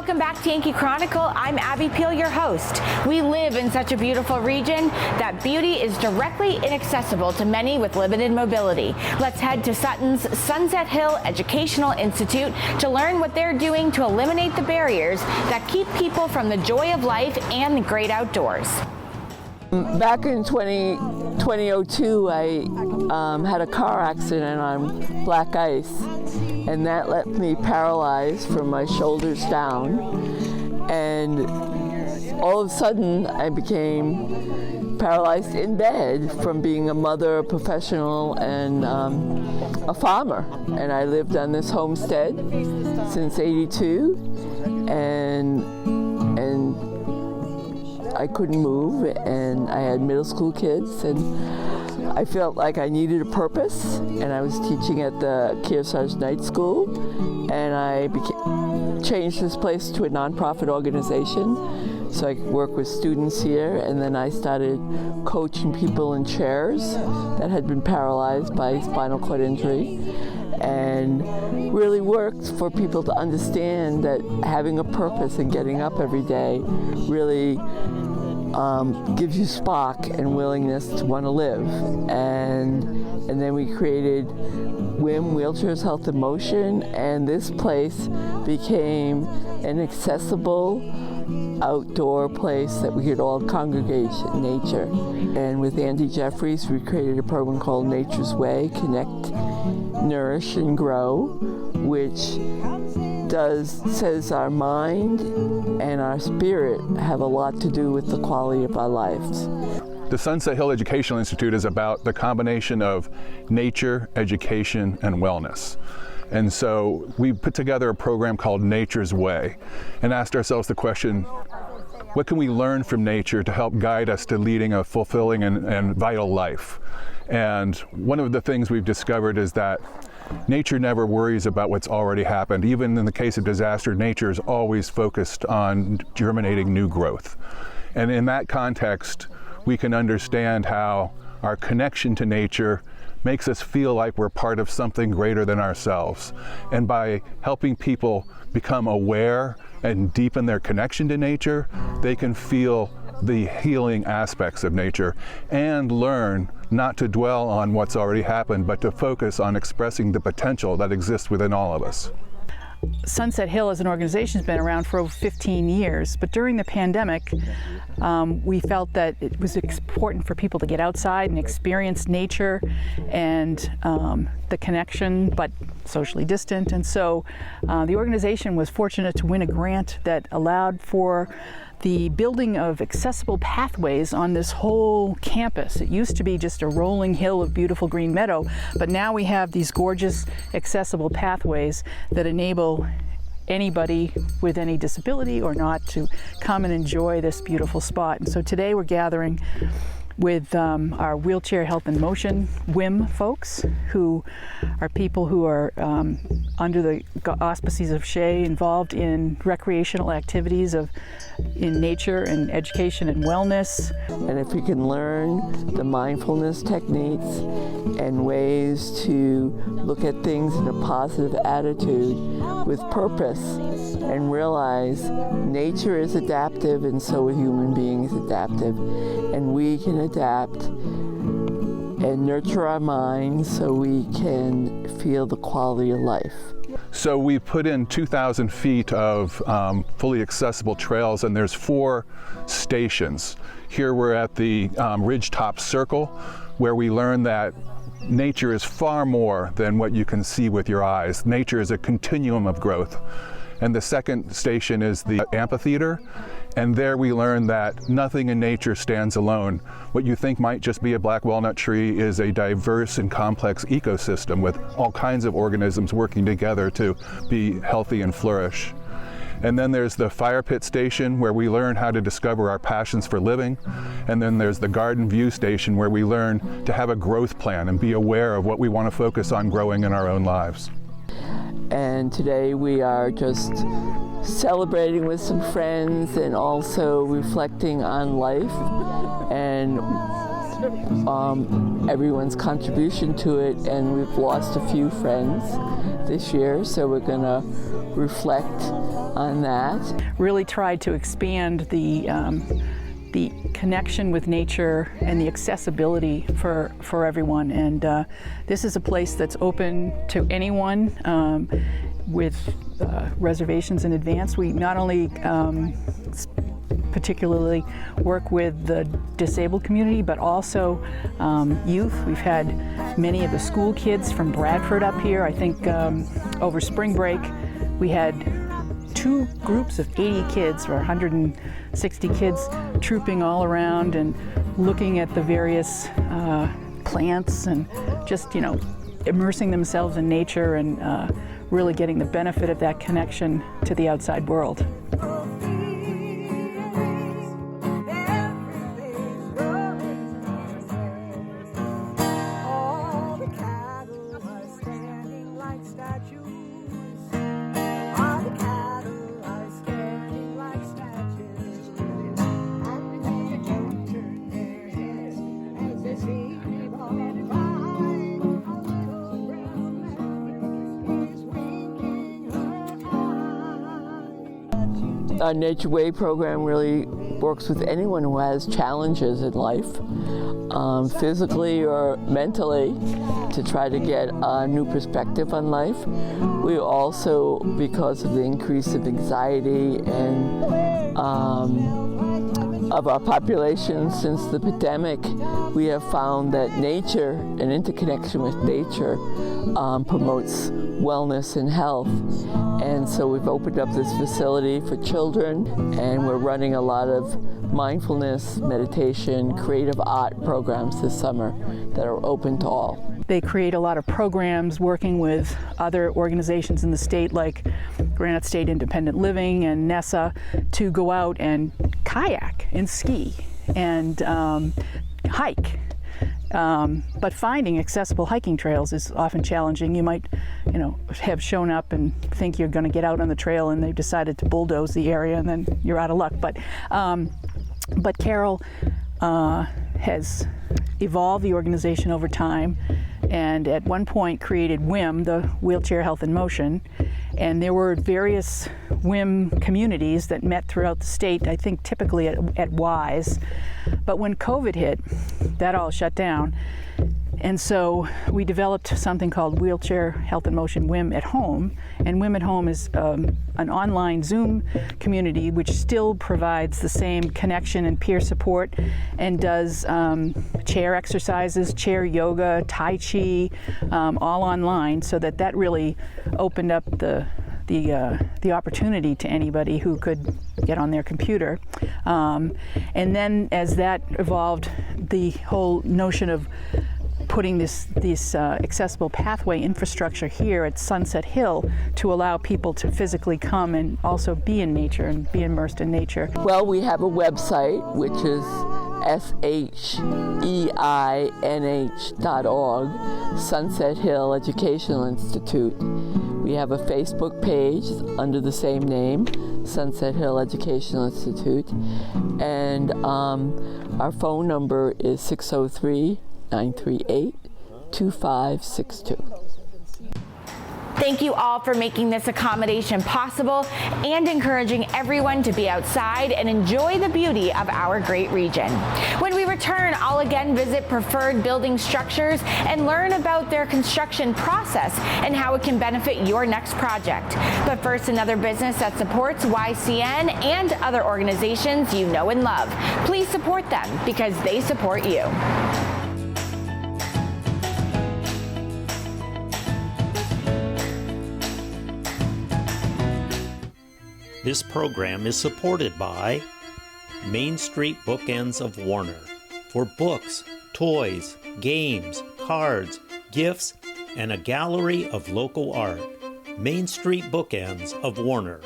welcome back to Yankee Chronicle. I'm Abby Peel, your host. We live in such a beautiful region that beauty is directly inaccessible to many with limited mobility. Let's head to Sutton's Sunset Hill Educational Institute to learn what they're doing to eliminate the barriers that keep people from the joy of life and the great outdoors. Back in 2002, I had a car accident on black ice, and that left me paralyzed from my shoulders down. And all of a sudden, I became paralyzed in bed from being a mother, a professional, and a farmer. And I lived on this homestead since '82, and I couldn't move, and I had middle school kids, and I felt like I needed a purpose, and I was teaching at the Kearsarge Night School, and I changed this place to a nonprofit organization so I could work with students here, and then I started coaching people in chairs that had been paralyzed by spinal cord injury, and really worked for people to understand that having a purpose and getting up every day really gives you spark and willingness to want to live. And then we created WIM, Wheelchairs, Health and Motion, and this place became an accessible outdoor place that we could all congregate in nature. And with Andy Jeffries, we created a program called Nature's Way, Connect, Nourish, and Grow, which says our mind and our spirit have a lot to do with the quality of our lives. The Sunset Hill Educational Institute is about the combination of nature, education, and wellness. And so we put together a program called Nature's Way and asked ourselves the question, what can we learn from nature to help guide us to leading a fulfilling and vital life? And one of the things we've discovered is that nature never worries about what's already happened. Even in the case of disaster, nature is always focused on germinating new growth. And in that context, we can understand how our connection to nature makes us feel like we're part of something greater than ourselves. And by helping people become aware and deepen their connection to nature, they can feel the healing aspects of nature and learn not to dwell on what's already happened, but to focus on expressing the potential that exists within all of us. Sunset Hill as an organization has been around for over 15 years, but during the pandemic, we felt that it was important for people to get outside and experience nature and the connection, but socially distant. And so the organization was fortunate to win a grant that allowed for the building of accessible pathways on this whole campus. It used to be just a rolling hill of beautiful green meadow, but now we have these gorgeous accessible pathways that enable anybody with any disability or not to come and enjoy this beautiful spot. And so today we're gathering with our Wheelchair Health and Motion WIM folks, who are people who are under the auspices of SHEI, involved in recreational activities in nature and education and wellness. And if we can learn the mindfulness techniques and ways to look at things in a positive attitude with purpose and realize nature is adaptive and so are human beings adaptive, and we can adapt and nurture our minds so we can feel the quality of life. So we put in 2,000 feet of fully accessible trails, and there's 4 stations. Here we're at the Ridgetop Circle, where we learn that nature is far more than what you can see with your eyes. Nature is a continuum of growth. And the second station is the amphitheater, and there we learn that nothing in nature stands alone. What you think might just be a black walnut tree is a diverse and complex ecosystem with all kinds of organisms working together to be healthy and flourish. And then there's the fire pit station, where we learn how to discover our passions for living. And then there's the garden view station, where we learn to have a growth plan and be aware of what we want to focus on growing in our own lives. And today we are just celebrating with some friends and also reflecting on life and everyone's contribution to it, and we've lost a few friends this year, so we're going to reflect on that. Really tried to expand the connection with nature and the accessibility for everyone, and this is a place that's open to anyone with reservations in advance. We not only particularly work with the disabled community, but also youth. We've had many of the school kids from Bradford up here. I think over spring break we had 2 groups of 80 kids, or 160 kids, trooping all around and looking at the various plants and just, immersing themselves in nature and really getting the benefit of that connection to the outside world. Our Nature Way program really works with anyone who has challenges in life, physically or mentally, to try to get a new perspective on life. We also, because of the increase of anxiety and of our population since the pandemic, we have found that nature and interconnection with nature promotes wellness and health. And so we've opened up this facility for children, and we're running a lot of mindfulness, meditation, creative art programs this summer that are open to all. They create a lot of programs working with other organizations in the state, like Granite State Independent Living and NESA, to go out and kayak and ski and hike. But finding accessible hiking trails is often challenging. You might, have shown up and think you're going to get out on the trail, and they've decided to bulldoze the area, and then you're out of luck. But Carol has evolved the organization over time, and at one point created WHIM, the Wheelchair Health in Motion, and there were various WHIM communities that met throughout the state, I think typically at WISE. But when COVID hit, that all shut down. And so we developed something called Wheelchair Health in Motion WHIM at Home. And WHIM at Home is an online Zoom community which still provides the same connection and peer support, and does chair exercises, chair yoga, Tai Chi, all online, so that really opened up the opportunity to anybody who could get on their computer. And then as that evolved, the whole notion of putting this accessible pathway infrastructure here at Sunset Hill to allow people to physically come and also be in nature and be immersed in nature. Well, we have a website, which is SHEINH.org, Sunset Hill Educational Institute. We have a Facebook page under the same name, Sunset Hill Educational Institute, and our phone number is 603-938-2562. Thank you all for making this accommodation possible and encouraging everyone to be outside and enjoy the beauty of our great region. When we return, I'll again visit preferred building structures and learn about their construction process and how it can benefit your next project. But first, another business that supports YCN and other organizations you know and love. Please support them because they support you. This program is supported by Main Street Bookends of Warner. For books, toys, games, cards, gifts, and a gallery of local art. Main Street Bookends of Warner.